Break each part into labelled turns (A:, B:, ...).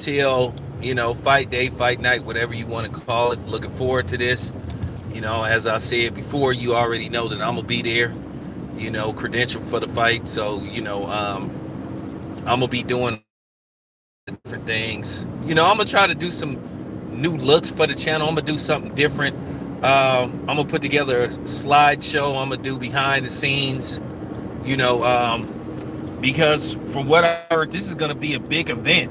A: till, fight day, fight night, whatever you want to call it. Looking forward to this. As I said before, you already know that I'm gonna be there. Credential for the fight. So I'm gonna be doing a lot of different things. I'm gonna try to do some new looks for the channel. I'm gonna do something different. I'm gonna put together a slideshow. I'm gonna do behind the scenes. You know, because from what I heard, this is gonna be a big event.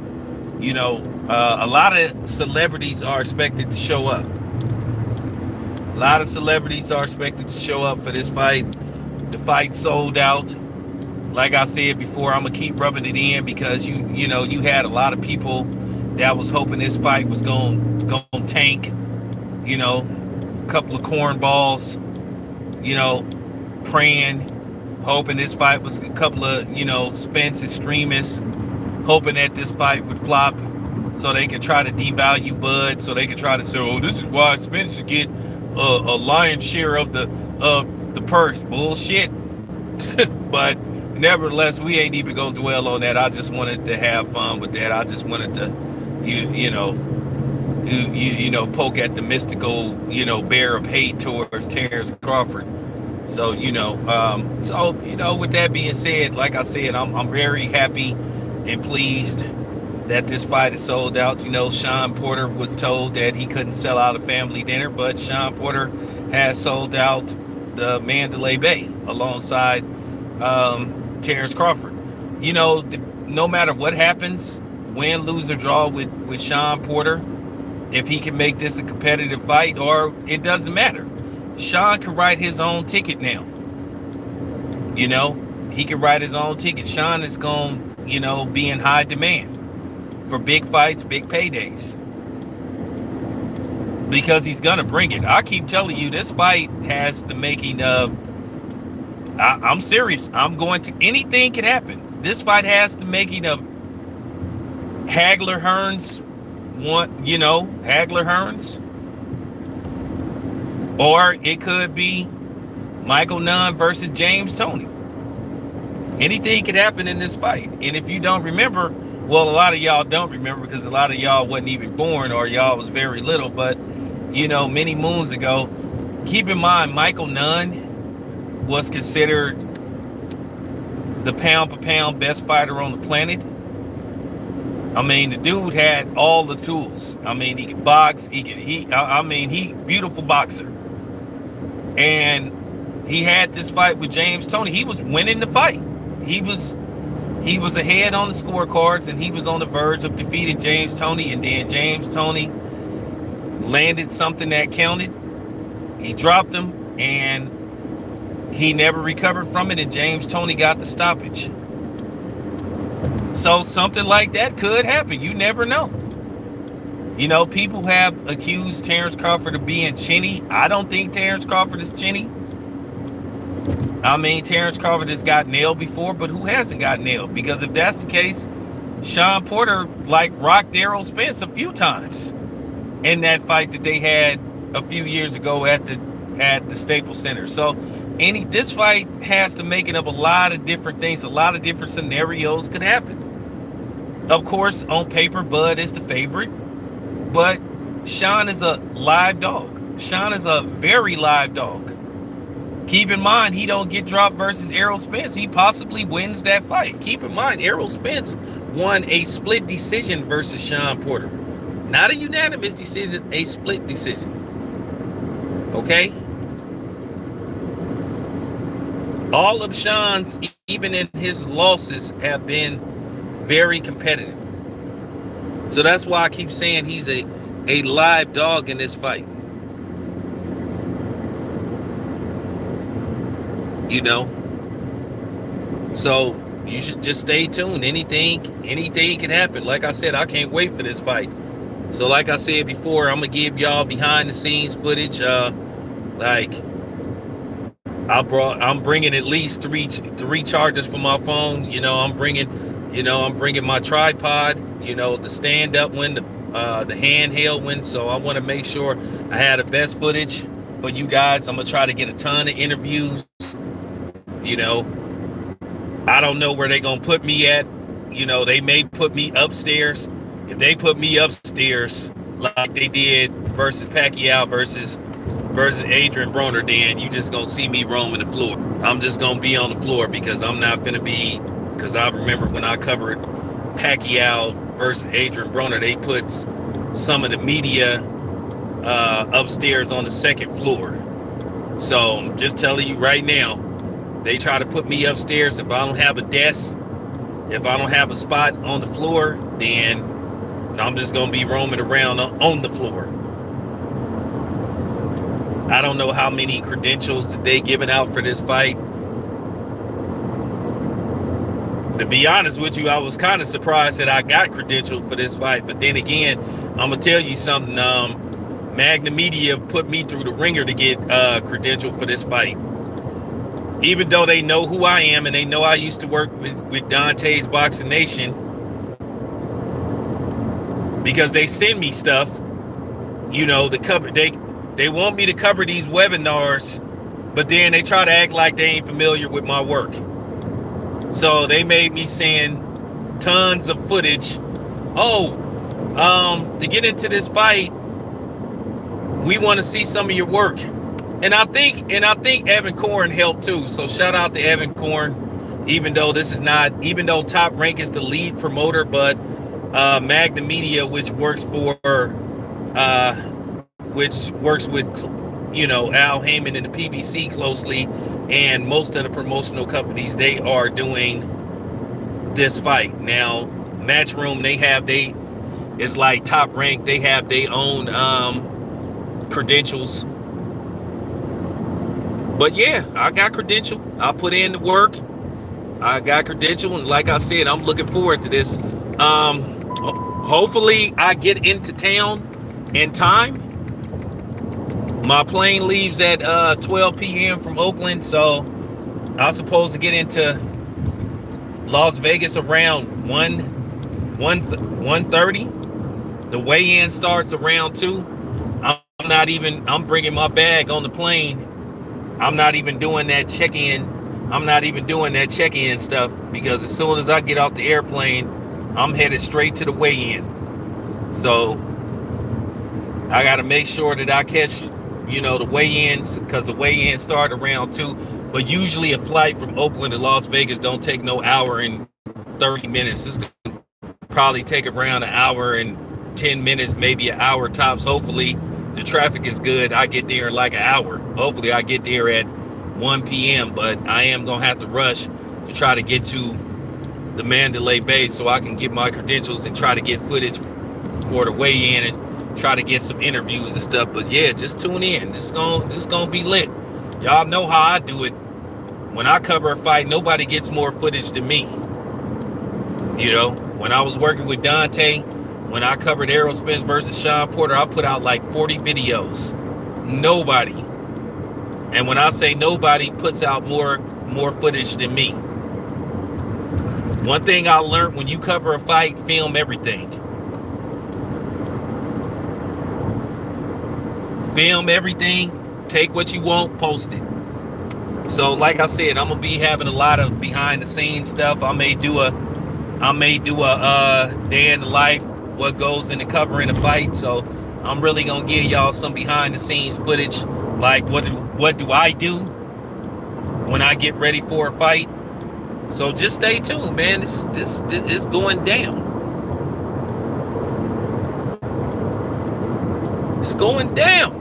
A: A lot of celebrities are expected to show up. A lot of celebrities are expected to show up for this fight. The fight sold out. Like I said before, I'm gonna keep rubbing it in because you had a lot of people that was hoping this fight was going to tank. A couple of cornballs. Praying, hoping this fight was a couple of Spence extremists, hoping that this fight would flop, so they could try to devalue Bud, so they could try to say, oh, this is why Spence should get a lion's share of the purse. Bullshit. But nevertheless, we ain't even gonna dwell on that. I just wanted to have fun with that. I just wanted to, poke at the mystical, bear of hate towards Terrence Crawford. So, with that being said, like I said, I'm very happy and pleased that this fight is sold out. Sean Porter was told that he couldn't sell out a family dinner, but Sean Porter has sold out the Mandalay Bay alongside Terrence Crawford. No matter what happens, win, lose, or draw with Sean Porter, if he can make this a competitive fight, or it doesn't matter. Sean can write his own ticket now. He can write his own ticket. Sean is going to, be in high demand for big fights, big paydays. Because he's going to bring it. I keep telling you, this fight has the making of, I'm serious. Anything can happen. This fight has the making of Hagler Hearns, Hagler Hearns. Or it could be Michael Nunn versus James Toney. Anything could happen in this fight. And if you don't remember, well, a lot of y'all don't remember because a lot of y'all wasn't even born or y'all was very little. But, many moons ago, keep in mind, Michael Nunn was considered the pound-for-pound best fighter on the planet. I mean, the dude had all the tools. I mean, he could box. He beautiful boxer. And he had this fight with James Toney. He was winning the fight. He was ahead on the scorecards, and he was on the verge of defeating James Toney. And then James Toney landed something that counted. He dropped him, and he never recovered from it. And James Toney got the stoppage. So something like that could happen. You never know. People have accused Terrence Crawford of being chinny. I don't think Terrence Crawford is chinny. I mean, Terrence Crawford has got nailed before, but who hasn't got nailed? Because if that's the case, Sean Porter rocked Errol Spence a few times in that fight that they had a few years ago at the Staples Center. So this fight has the making of a lot of different things. A lot of different scenarios could happen. Of course, on paper, Bud is the favorite. But Sean is a live dog. Sean is a very live dog. Keep in mind, he don't get dropped versus Errol Spence. He possibly wins that fight. Keep in mind, Errol Spence won a split decision versus Sean Porter. Not a unanimous decision, a split decision. Okay? All of Sean's, even in his losses, have been very competitive. So that's why I keep saying he's a live dog in this fight. So you should just stay tuned. Anything can happen. Like I said, I can't wait for this fight. So like I said before, I'm gonna give y'all behind the scenes footage. I'm bringing at least three chargers for my phone. I'm bringing my tripod. The stand up one, the handheld one. So I want to make sure I have the best footage for you guys. I'm gonna try to get a ton of interviews. I don't know where they're gonna put me at. They may put me upstairs If they put me upstairs like they did versus Pacquiao versus Adrian Broner, then you just gonna see me roaming the floor. I'm just gonna be on the floor because I'm not gonna be. Because I remember when I covered Pacquiao versus Adrian Broner, they put some of the media upstairs on the second floor. So I'm just telling you right now, they try to put me upstairs. If I don't have a desk, if I don't have a spot on the floor, then I'm just gonna be roaming around on the floor. I don't know how many credentials that they giving out for this fight. To be honest with you, I was kind of surprised that I got credentialed for this fight. But then again, I'm gonna tell you something. Magna Media put me through the ringer to get credentialed for this fight. Even though they know who I am and they know I used to work with Dante's Boxing Nation, because they send me stuff, you know, to cover. They want me to cover these webinars, but then they try to act like they ain't familiar with my work. So they made me send tons of footage. To get into this fight, we want to see some of your work. And I think Evan Korn helped too. So shout out to Evan Korn, even though Top Rank is the lead promoter, but Magna Media, which works with Al Heyman and the PBC closely, and most of the promotional companies, they are doing this fight. Now, Matchroom, it's like Top Rank, they have their own credentials. But yeah, I got credential. I put in the work. I got credential, and like I said, I'm looking forward to this. Hopefully I get into town in time. My plane leaves at 12 p.m. from Oakland, so I'm supposed to get into Las Vegas around 1:30. The weigh-in starts around 2. I'm bringing my bag on the plane. I'm not even doing that check-in. I'm not even doing that check-in stuff, because as soon as I get off the airplane, I'm headed straight to the weigh-in. So I got to make sure that I catch, the weigh-ins, because the weigh-ins start around 2. But usually a flight from Oakland to Las Vegas don't take no hour and 30 minutes. It's going to probably take around an hour and 10 minutes, maybe an hour tops. Hopefully the traffic is good. I get there in like an hour. Hopefully I get there at 1 p.m. But I am going to have to rush to try to get to the Mandalay Bay so I can get my credentials and try to get footage for the weigh-in and try to get some interviews and stuff. But yeah, just tune in. This gonna be lit. Y'all know how I do it. When I cover a fight, nobody gets more footage than me. When I was working with Dante, when I covered Errol Spence versus Sean Porter, I put out like 40 videos. Nobody, and when I say nobody, puts out more footage than me. One thing I learned: when you cover a fight, film everything. Film everything, take what you want, post it. So like I said, I'm gonna be having a lot of behind the scenes stuff. I may do a day in the life, what goes into covering a fight. So I'm really gonna give y'all some behind the scenes footage, like what do I do when I get ready for a fight. So just stay tuned, man. This is going down. It's going down.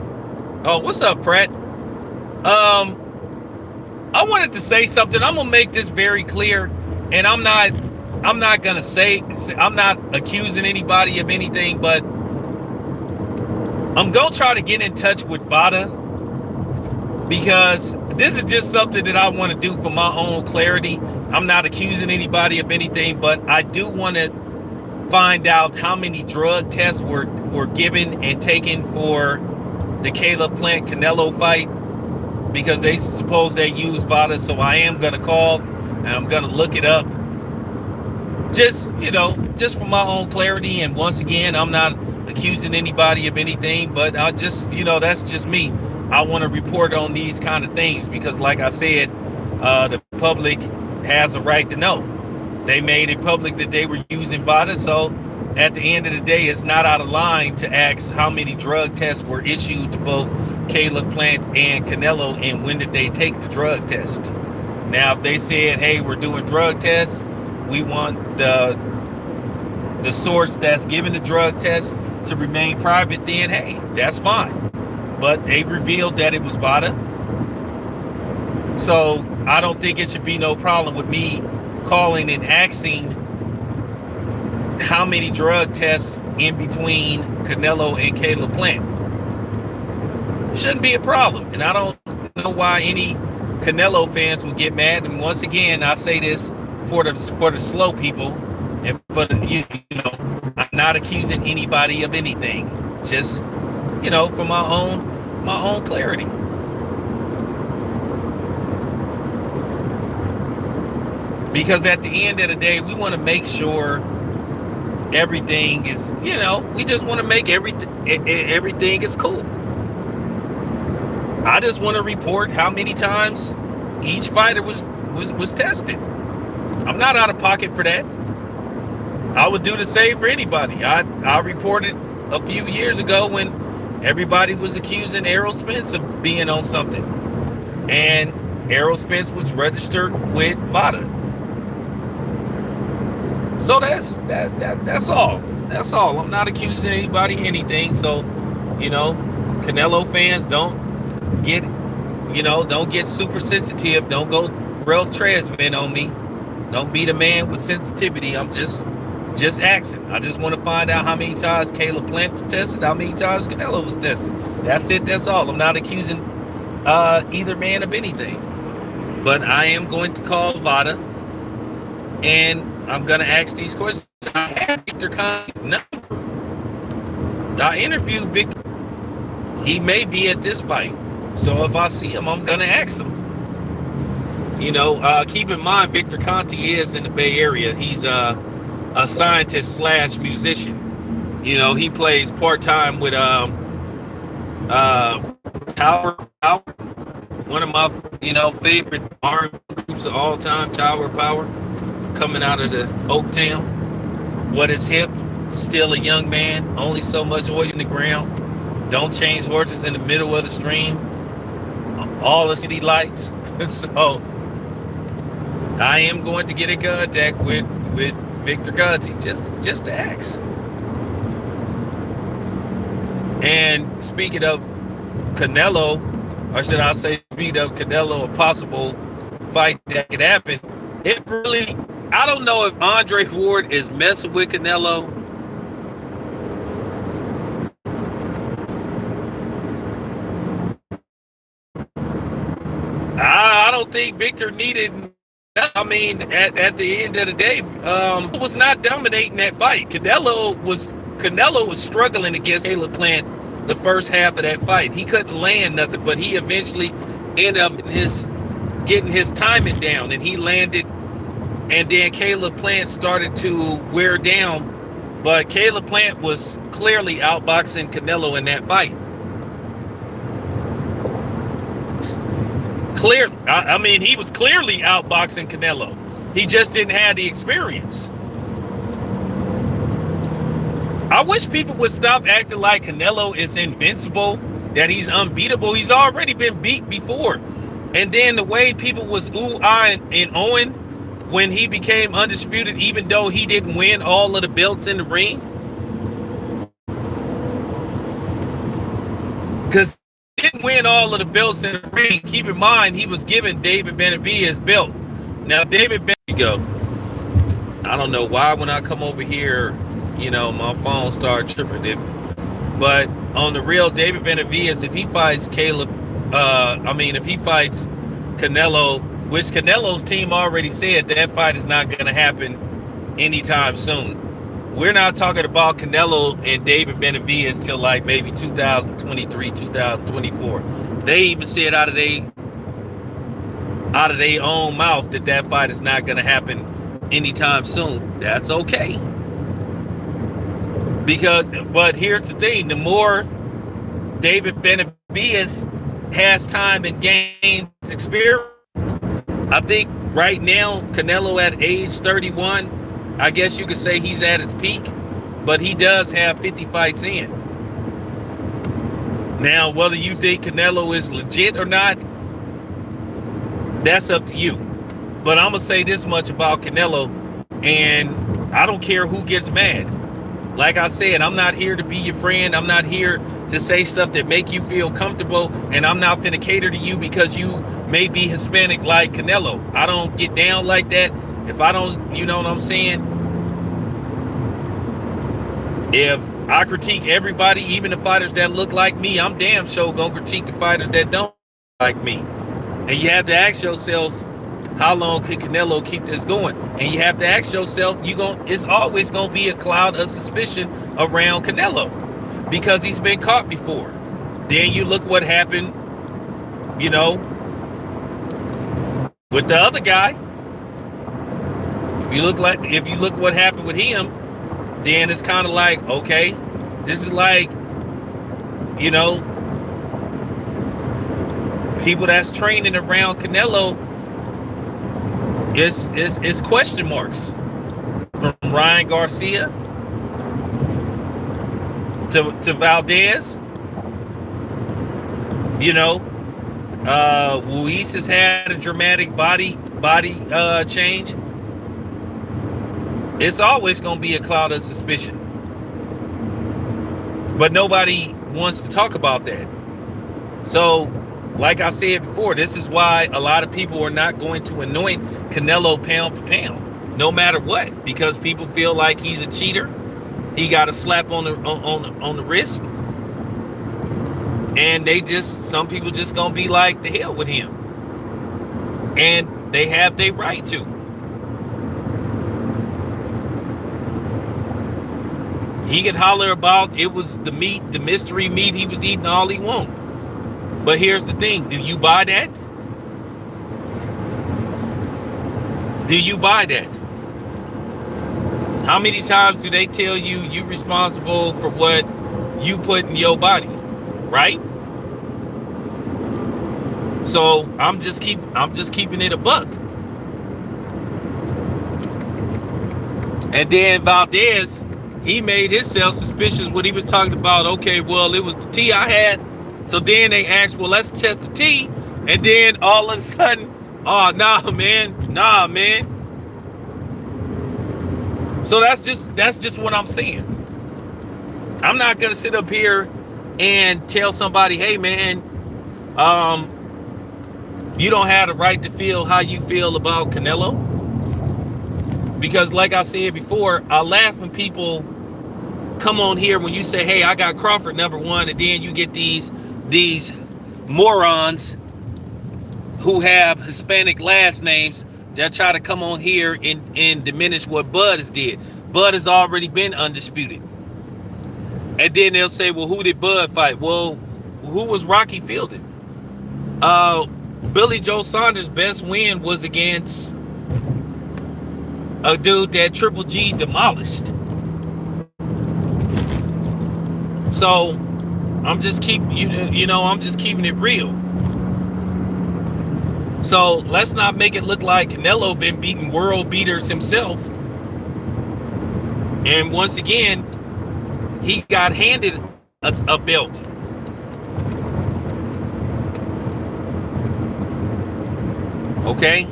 A: Oh, what's up, Pratt? I wanted to say something. I'm gonna make this very clear, and I'm not gonna say, I'm not accusing anybody of anything, but I'm gonna try to get in touch with VADA, because this is just something that I want to do for my own clarity. I'm not accusing anybody of anything, but I do want to find out how many drug tests were given and taken for the Caleb Plant Canelo fight, because they suppose they use VADA. So I am going to call and I'm going to look it up, just for my own clarity. And once again, I'm not accusing anybody of anything, but I just, that's just me. I want to report on these kind of things because, like I said, the public has a right to know. They made it public that they were using VADA, so at the end of the day, it's not out of line to ask how many drug tests were issued to both Caleb Plant and Canelo, and when did they take the drug test. Now, if they said, hey, we're doing drug tests, we want the source that's giving the drug test to remain private, then hey, that's fine. But they revealed that it was VADA. So I don't think it should be no problem with me calling and asking how many drug tests in between Canelo and Caleb Plant. Shouldn't be a problem. And I don't know why any Canelo fans would get mad. And once again, I say this for the slow people, and for the, you know, I'm not accusing anybody of anything. Just, you know, for my own clarity. Because at the end of the day, we want to make sure everything is, you know, we just want to make everything is cool. I just want to report how many times each fighter was tested. I'm not out of pocket for that. I would do the same for anybody. I reported a few years ago when everybody was accusing Errol Spence of being on something, and Errol Spence was registered with VADA. So that's all. That's all. I'm not accusing anybody of anything. So, you know, Canelo fans, don't get super sensitive. Don't go Ralph Tresvant on me. Don't be the man with sensitivity. I'm just asking. I just want to find out how many times Caleb Plant was tested, how many times Canelo was tested. That's it. That's all. I'm not accusing either man of anything. But I am going to call VADA, and I'm going to ask these questions. I have Victor Conti's number. I interviewed Victor. He may be at this fight. So if I see him, I'm going to ask him. You know, keep in mind, Victor Conti is in the Bay Area. He's a scientist / musician. You know, he plays part-time with Tower Power, one of my, you know, favorite R&B groups of all time, Tower Power, coming out of the Oaktown. What is hip? Still a young man, only so much oil in the ground. Don't change horses in the middle of the stream. All the city lights. So I am going to get in contact with Victor Conti, just to ask. And speaking of Canelo, or should I say, speaking of Canelo, a possible fight that could happen, it really, I don't know if Andre Ward is messing with Canelo. I don't think Victor needed. I mean, at the end of the day, was not dominating that fight. Canelo was struggling against Caleb Plant the first half of that fight. He couldn't land nothing, but he eventually ended up getting his timing down, and he landed. And then Caleb Plant started to wear down, but Caleb Plant was clearly outboxing Canelo in that fight. Clear. I mean, he was clearly outboxing Canelo. He just didn't have the experience. I wish people would stop acting like Canelo is invincible, that he's unbeatable. He's already been beat before. And then the way people was ooh-ahhing and ohing when he became undisputed, even though he didn't win all of the belts in the ring. Because didn't win all of the belts in the ring. Keep in mind, he was giving David Benavidez belt. Now, David Benavidez, I don't know why when I come over here, you know, my phone started tripping. But on the real, David Benavidez, if he fights if he fights Canelo, which Canelo's team already said that fight is not going to happen anytime soon. We're not talking about Canelo and David Benavidez till like maybe 2023, 2024. They even said out of their own mouth that fight is not going to happen anytime soon. That's okay. But here's the thing: the more David Benavidez has time and gains experience, I think right now Canelo at age 31. I guess you could say he's at his peak. but he does have 50 fights in. Now, whether you think Canelo is legit or not, that's up to you. But I'm going to say this much about Canelo, and I don't care who gets mad. Like I said, I'm not here to be your friend. I'm not here to say stuff that make you feel comfortable, and I'm not finna cater to you because you may be Hispanic like Canelo. I don't get down like that. If I don't, you know what I'm saying? If I critique everybody, even the fighters that look like me, I'm damn sure gonna critique the fighters that don't like me. And you have to ask yourself, how long could Canelo keep this going? And you have to ask yourself, it's always gonna be a cloud of suspicion around Canelo because he's been caught before. Then you look what happened, you know, with the other guy. If you look what happened with him, then it's kind of like, okay, this is like, you know, people that's training around Canelo is question marks. From Ryan Garcia to Valdez, you know, Luis has had a dramatic body change. It's always going to be a cloud of suspicion. But nobody wants to talk about that. So, like I said before, this is why a lot of people are not going to anoint Canelo pound for pound, no matter what, because people feel like he's a cheater. He got a slap on the wrist. And some people just going to be like, the hell with him. And they have their right to. He could holler about it was the meat, the mystery meat he was eating all he want. But here's the thing. Do you buy that? Do you buy that? How many times do they tell you you're responsible for what you put in your body? Right? So I'm just keeping it a buck. And then Valdez, he made himself suspicious when he was talking about, okay, well, it was the tea I had. So then they asked, well, let's test the tea. And then all of a sudden, oh, nah, man. So that's just what I'm saying. I'm not going to sit up here and tell somebody, hey, man, you don't have the right to feel how you feel about Canelo. Because like I said before, I laugh when people come on here when you say, hey, I got Crawford #1, and then you get these morons who have Hispanic last names that try to come on here and diminish what Bud has did. Bud has already been undisputed. And then they'll say, well, who did Bud fight? Well, who was Rocky fielded? Billy Joe Saunders' best win was against a dude that Triple G demolished. So I'm just keeping it real. So let's not make it look like Canelo been beating world beaters himself. And once again, he got handed a belt. Okay?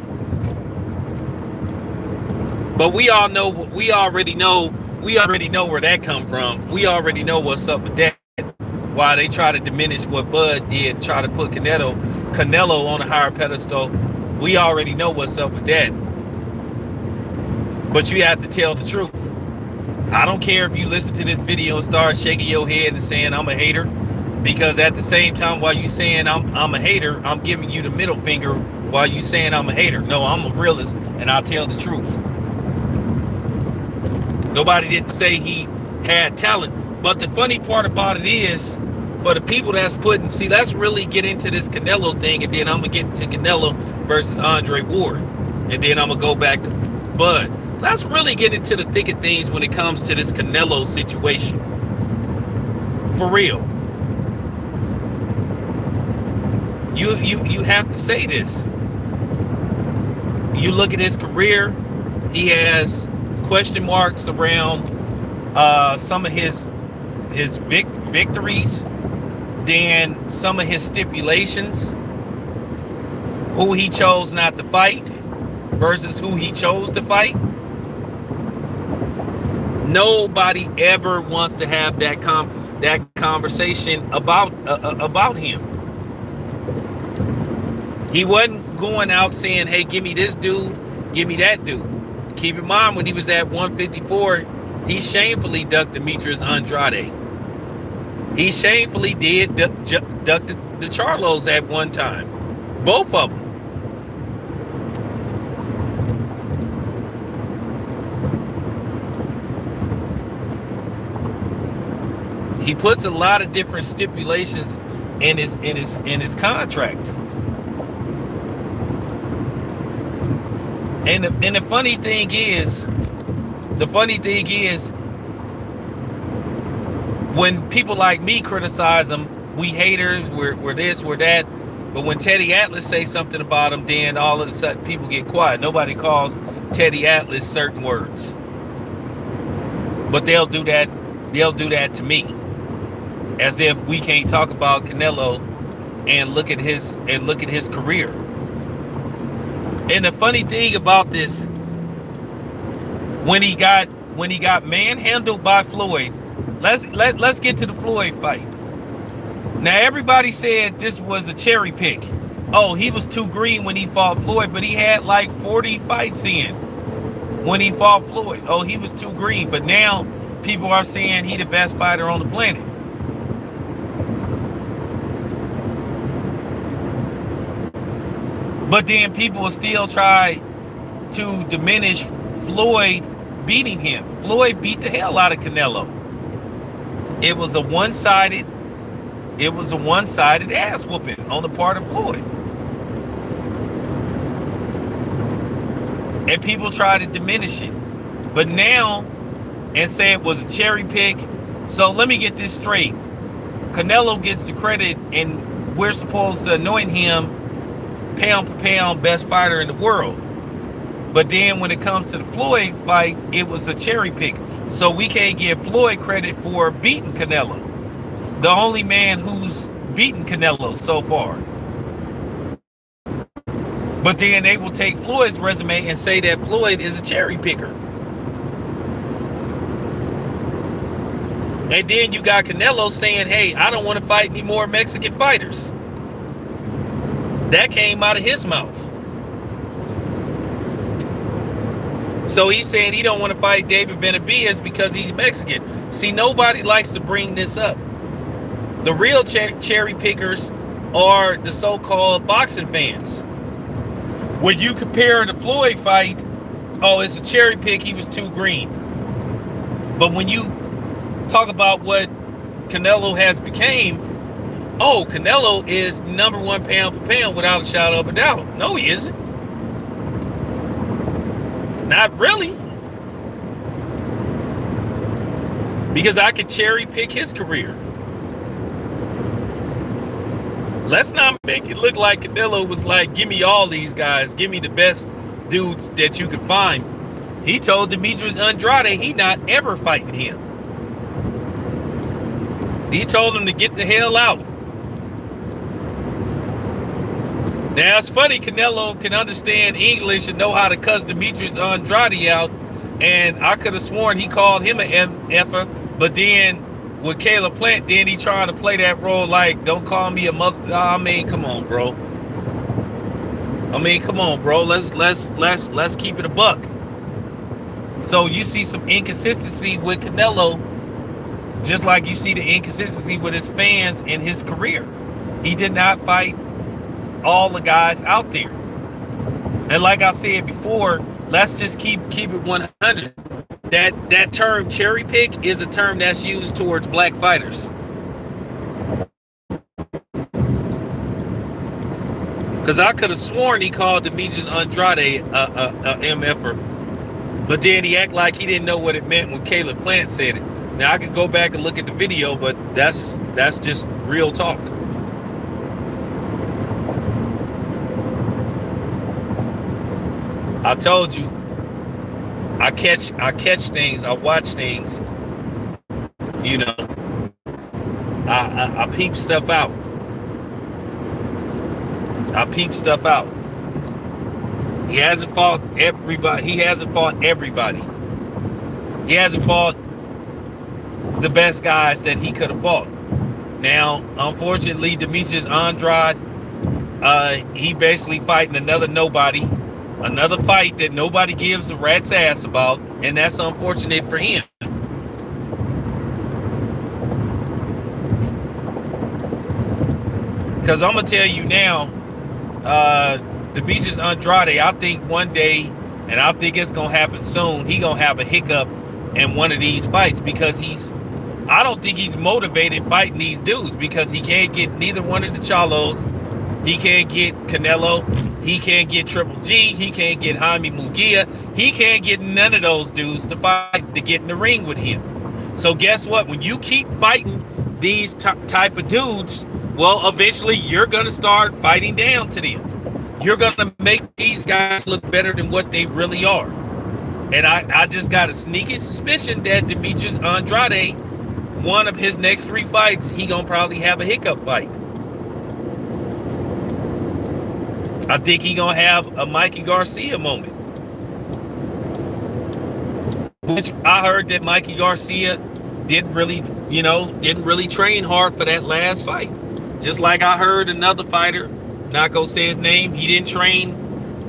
A: But we already know where that come from. We already know what's up with that. Why they try to diminish what Bud did, try to put Canelo on a higher pedestal. We already know what's up with that. But you have to tell the truth. I don't care if you listen to this video and start shaking your head and saying I'm a hater, because at the same time while you saying I'm a hater, I'm giving you the middle finger while you saying I'm a hater. No, I'm a realist and I'll tell the truth. Nobody didn't say he had talent. But the funny part about it is, for the people that's let's really get into this Canelo thing, and then I'm going to get into Canelo versus Andre Ward. And then I'm going to go back to Bud. Let's really get into the thick of things when it comes to this Canelo situation. For real. You have to say this. You look at his career, he has question marks around some of his victories, then some of his stipulations, who he chose not to fight versus who he chose to fight. Nobody ever wants to have that conversation about him. He wasn't going out saying, hey, give me this dude, give me that dude. Keep in mind, when he was at 154, he shamefully ducked Demetrius Andrade. He shamefully did duck the Charlos at one time. Both of them. He puts a lot of different stipulations in his contract. And the funny thing is, when people like me criticize him, we haters, we're this, we're that. But when Teddy Atlas say something about him, then all of a sudden people get quiet. Nobody calls Teddy Atlas certain words. But they'll do that to me. As if we can't talk about Canelo and look at his career. And the funny thing about this, when he got manhandled by Floyd, let's get to the Floyd fight. Now everybody said this was a cherry pick. Oh, he was too green when he fought Floyd, but he had like 40 fights in when he fought Floyd. Oh, he was too green, but now people are saying he the best fighter on the planet. But then people will still try to diminish Floyd beating him. Floyd beat the hell out of Canelo. It was a one-sided ass whooping on the part of Floyd. And people try to diminish it. But now, and say it was a cherry pick. So let me get this straight. Canelo gets the credit and we're supposed to anoint him pound for pound best fighter in the world. But then when it comes to the Floyd fight, it was a cherry pick. So we can't give Floyd credit for beating Canelo. The only man who's beaten Canelo so far. But then they will take Floyd's resume and say that Floyd is a cherry picker. And then you got Canelo saying, hey, I don't want to fight any more Mexican fighters. That came out of his mouth. So he's saying he don't want to fight David Benavidez because he's Mexican. See, nobody likes to bring this up. The real cherry pickers are the so-called boxing fans. When you compare the Floyd fight, oh, it's a cherry pick, he was too green. But when you talk about what Canelo has became, oh, Canelo is number one pound for pound without a shadow of a doubt. No, he isn't. Not really. Because I could cherry pick his career. Let's not make it look like Canelo was like, give me all these guys. Give me the best dudes that you can find. He told Demetrius Andrade he not ever fighting him. He told him to get the hell out. Now, it's funny, Canelo can understand English and know how to cuss Demetrius Andrade out, and I could have sworn he called him an effer, but then with Caleb Plant, then he trying to play that role like, don't call me a mother. I mean, come on, bro. Let's keep it a buck. So you see some inconsistency with Canelo, just like you see the inconsistency with his fans in his career. He did not fight all the guys out there. And like I said before, let's just keep it 100. That term cherry pick is a term that's used towards black fighters. Because I could have sworn he called Demetrius Andrade a MFer. But then he act like he didn't know what it meant when Caleb Plant said it. Now I could go back and look at the video, but that's just real talk. I told you, I catch things, I watch things, You know, I peep stuff out. I peep stuff out. He hasn't fought everybody. He hasn't fought everybody. He hasn't fought the best guys that he could have fought. Now, unfortunately, Demetrius Andrade, he basically fighting another nobody, another fight that nobody gives a rat's ass about, and that's unfortunate for him. Because I'm gonna tell you now, Demetrius Andrade, I think one day, and I think it's gonna happen soon, he gonna have a hiccup in one of these fights because I don't think he's motivated fighting these dudes because he can't get neither one of the Chalos. He can't get Canelo. He can't get Triple G. He can't get Jaime Munguia. He can't get none of those dudes to fight to get in the ring with him. So guess what? When you keep fighting these type of dudes, well, eventually you're going to start fighting down to them. You're going to make these guys look better than what they really are. And I just got a sneaky suspicion that Demetrius Andrade, one of his next 3 fights, he going to probably have a hiccup fight. I think he going to have a Mikey Garcia moment. Which I heard that Mikey Garcia didn't really train hard for that last fight. Just like I heard another fighter, not gonna say his name, he didn't train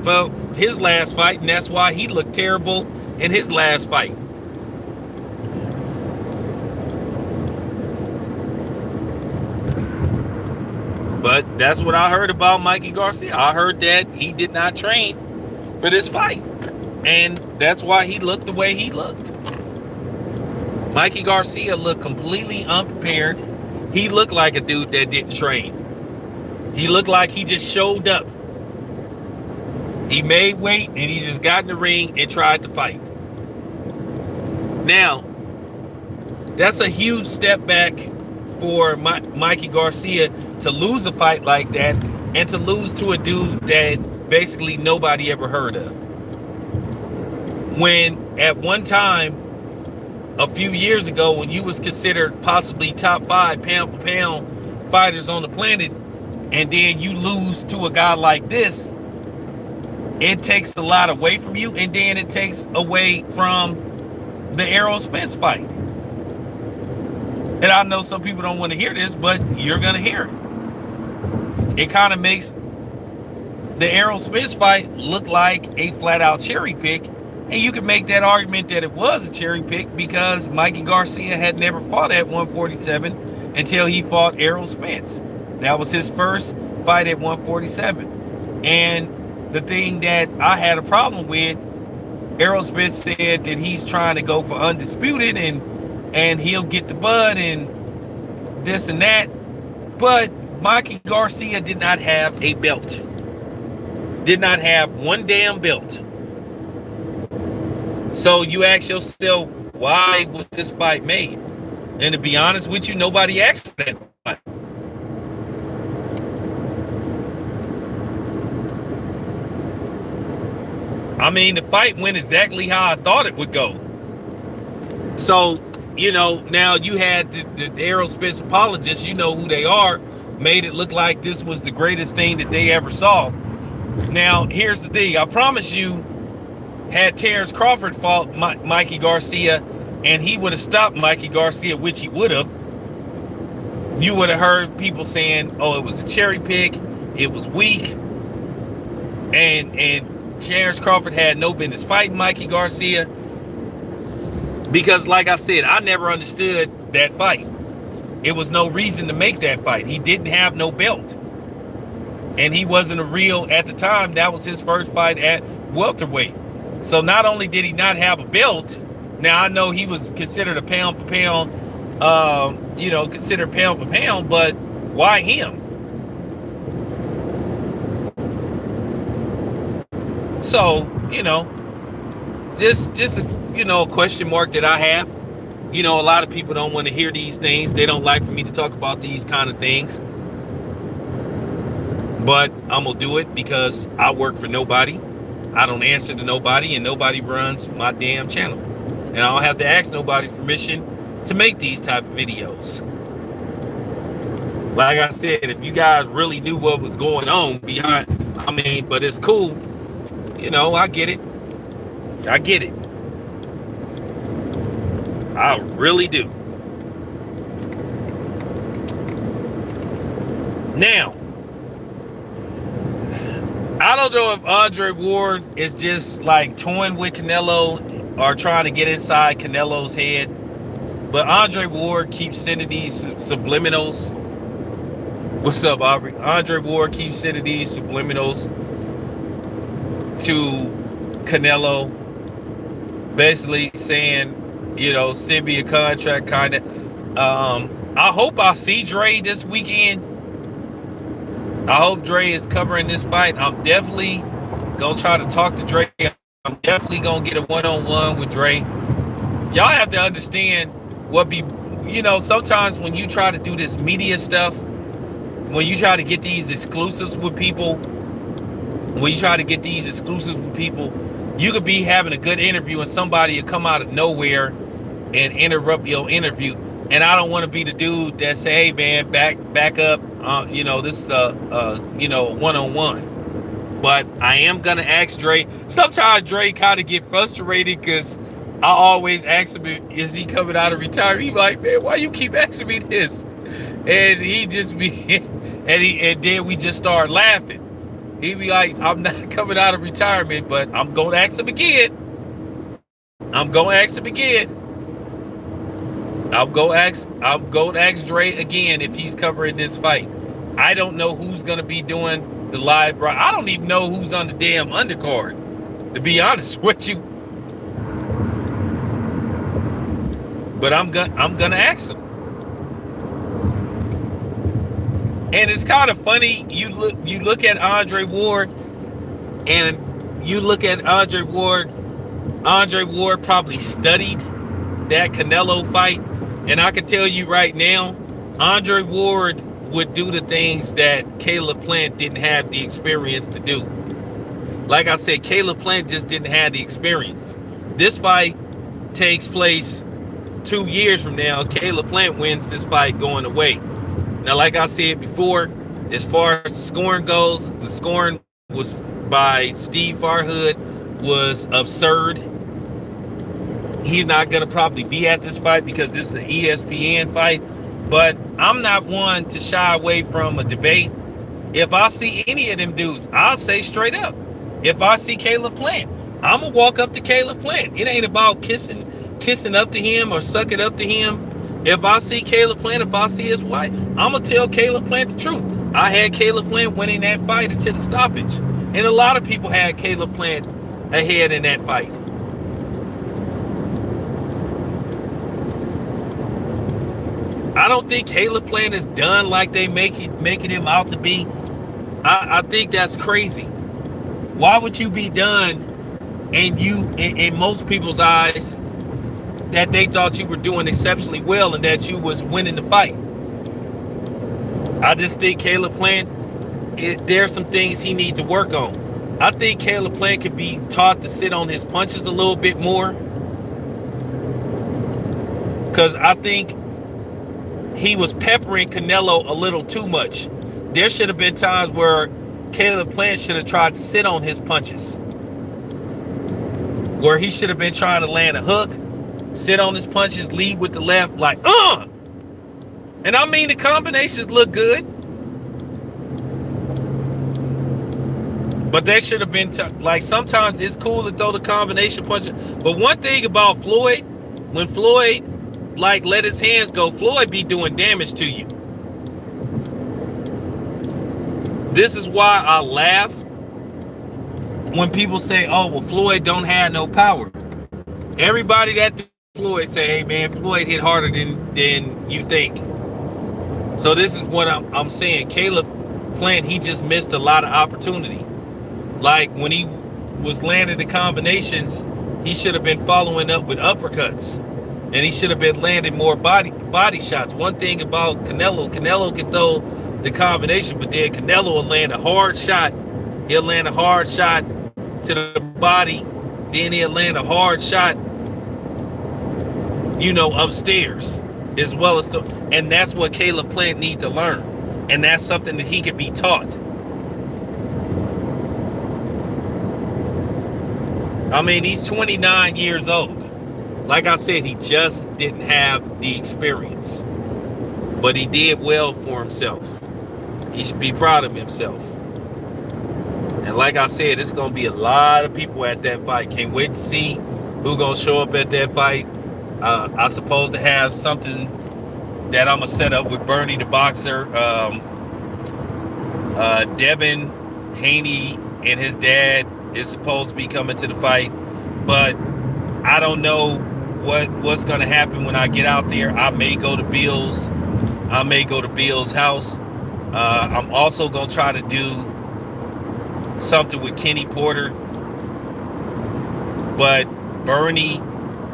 A: for his last fight, and that's why he looked terrible in his last fight. But that's what I heard about Mikey Garcia. I heard that he did not train for this fight, and that's why he looked the way he looked. Mikey Garcia looked completely unprepared. He looked like a dude that didn't train. He looked like he just showed up. He made weight and he just got in the ring and tried to fight. Now, that's a huge step back for Mikey Garcia to lose a fight like that and to lose to a dude that basically nobody ever heard of. When at one time, a few years ago, when you was considered possibly top 5 pound for pound fighters on the planet, and then you lose to a guy like this, it takes a lot away from you, and then it takes away from the Errol Spence fight. And I know some people don't want to hear this, but you're going to hear it. It kind of makes the Errol Spence fight look like a flat-out cherry pick. And you can make that argument that it was a cherry pick because Mikey Garcia had never fought at 147 until he fought Errol Spence. That was his first fight at 147. And the thing that I had a problem with, Errol Spence said that he's trying to go for undisputed and he'll get the bud and this and that. But Mikey Garcia did not have a belt. Did not have one damn belt. So you ask yourself, why was this fight made? And to be honest with you, nobody asked for that fight. I mean, the fight went exactly how I thought it would go. So, now you had the Errol Spence apologists, you know who they are, made it look like this was the greatest thing that they ever saw. Now, here's the thing. I promise you, had Terrence Crawford fought Mikey Garcia and he would have stopped Mikey Garcia, which he would have, you would have heard people saying, oh, it was a cherry pick, it was weak, and Terrence Crawford had no business fighting Mikey Garcia. Because like I said, I never understood that fight. It was no reason to make that fight. He didn't have no belt. And he wasn't at the time, that was his first fight at welterweight. So not only did he not have a belt, now I know he was considered a pound for pound, considered pound for pound, but why him? So, just a question mark that I have. A lot of people don't want to hear these things. They don't like for me to talk about these kind of things. But I'm going to do it because I work for nobody. I don't answer to nobody, and nobody runs my damn channel. And I don't have to ask nobody's permission to make these type of videos. Like I said, if you guys really knew what was going on behind, but it's cool. I get it. I get it. I really do. Now, I don't know if Andre Ward is just like toying with Canelo or trying to get inside Canelo's head, but Andre Ward keeps sending these subliminals. What's up, Aubrey? Andre Ward keeps sending these subliminals to Canelo, basically saying, send me a contract, kind of. I hope I see Dre this weekend. I hope Dre is covering this fight. I'm definitely gonna try to talk to Dre. I'm definitely gonna get a one-on-one with Dre. Y'all have to understand sometimes when you try to do this media stuff, when you try to get these exclusives with people, you could be having a good interview and somebody will come out of nowhere and interrupt your interview. And I don't want to be the dude that say, hey man, back up, this is one-on-one. But I am gonna ask Dre. Sometimes Dre kind of get frustrated because I always ask him, is he coming out of retirement? He's like, man, why you keep asking me this? And he just be and then we just start laughing. He be like, I'm not coming out of retirement, but I'm gonna ask him again. I'm gonna ask Dre again if he's covering this fight. I don't know who's gonna be doing the live. I don't even know who's on the damn undercard, to be honest with you. But I'm gonna ask him. And it's kind of funny. You look at Andre Ward, and you look at Andre Ward. Andre Ward probably studied that Canelo fight, and I can tell you right now, Andre Ward would do the things that Caleb Plant didn't have the experience to do. Like I said, Caleb Plant just didn't have the experience. This fight takes place 2 years from now. Caleb Plant wins this fight going away. Now, like I said before, as far as the scoring goes, the scoring was by Steve Farhood was absurd. He's not going to probably be at this fight because this is an ESPN fight. But I'm not one to shy away from a debate. If I see any of them dudes, I'll say straight up. If I see Caleb Plant, I'm going to walk up to Caleb Plant. It ain't about kissing up to him or sucking up to him. If I see Caleb Plant, if I see his wife, I'm going to tell Caleb Plant the truth. I had Caleb Plant winning that fight until the stoppage. And a lot of people had Caleb Plant ahead in that fight. I don't think Caleb Plant is done like they making him out to be. I think that's crazy. Why would you be done and you, in most people's eyes, that they thought you were doing exceptionally well and that you was winning the fight? I just think Caleb Plant, there's some things he needs to work on. I think Caleb Plant could be taught to sit on his punches a little bit more. Because I think he was peppering Canelo a little too much. There should have been times where Caleb Plant should have tried to sit on his punches. Where he should have been trying to land a hook, sit on his punches, lead with the left, like, And I mean, the combinations look good. But that should have been, like, sometimes it's cool to throw the combination punches. But one thing about Floyd, when Floyd, like, let his hands go, Floyd be doing damage to you. This is why I laugh when people say, oh, well, Floyd don't have no power. Everybody that Floyd say, hey man, Floyd hit harder than you think. So this is what I'm saying. Caleb Plant, he just missed a lot of opportunity. Like when he was landing the combinations, he should have been following up with uppercuts, and he should have been landing more body shots. One thing about Canelo can throw the combination, but then Canelo will land a hard shot. He'll land a hard shot to the body, then he'll land a hard shot upstairs as well as and that's what Caleb Plant need to learn, and that's something that he could be taught. I mean, he's 29 years old. Like I said, he just didn't have the experience, but he did well for himself. He should be proud of himself. And like I said, it's going to be a lot of people at that fight. Can't wait to see who's going to show up at that fight. I suppose to have something that I'm going to set up with Bernie the boxer. Devin Haney and his dad is supposed to be coming to the fight. But I don't know what's going to happen when I get out there. I may go to Bill's. I may go to Bill's house. I'm also going to try to do something with Kenny Porter. But Bernie,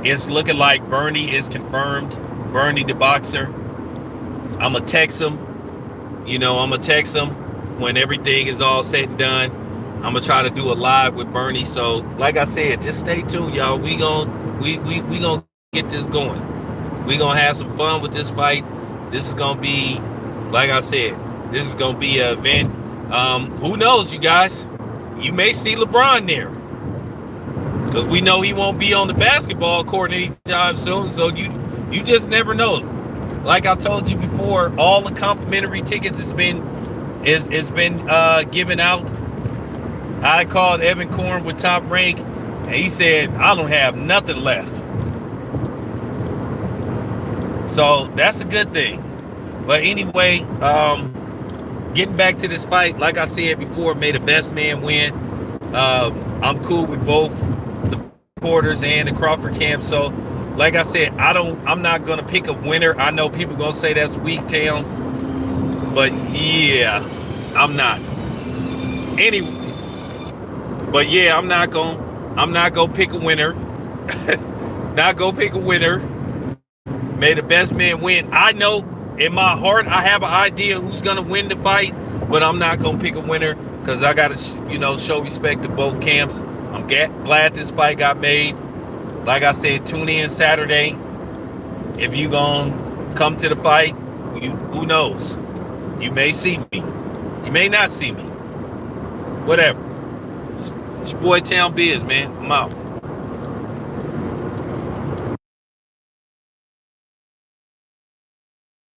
A: it's looking like Bernie is confirmed. Bernie the boxer. I'm going to text him. I'm going to text him when everything is all said and done. I'm going to try to do a live with Bernie. So, like I said, just stay tuned, y'all. We gonna get this going. We going to have some fun with this fight. This is going to be, like I said, this is going to be an event. Who knows, you guys? You may see LeBron there, because we know he won't be on the basketball court anytime soon. So you just never know. Like I told you before, all the complimentary tickets has been given out. I called Evan Korn with Top Rank, and he said, I don't have nothing left. So that's a good thing. But anyway, getting back to this fight, like I said before, may the best man win. I'm cool with both the Porters and the Crawford camp. So, like I said, I'm not gonna pick a winner. I know people gonna say that's weak town, but yeah, I'm not. Anyway, but yeah, I'm not gonna pick a winner. Not gonna pick a winner. May the best man win. I know in my heart I have an idea who's gonna win the fight, but I'm not gonna pick a winner because I gotta, show respect to both camps. I'm glad this fight got made. Like I said, tune in Saturday. If you gonna come to the fight, who knows? You may see me. You may not see me. Whatever. It's your boy Town Biz, man. I'm out.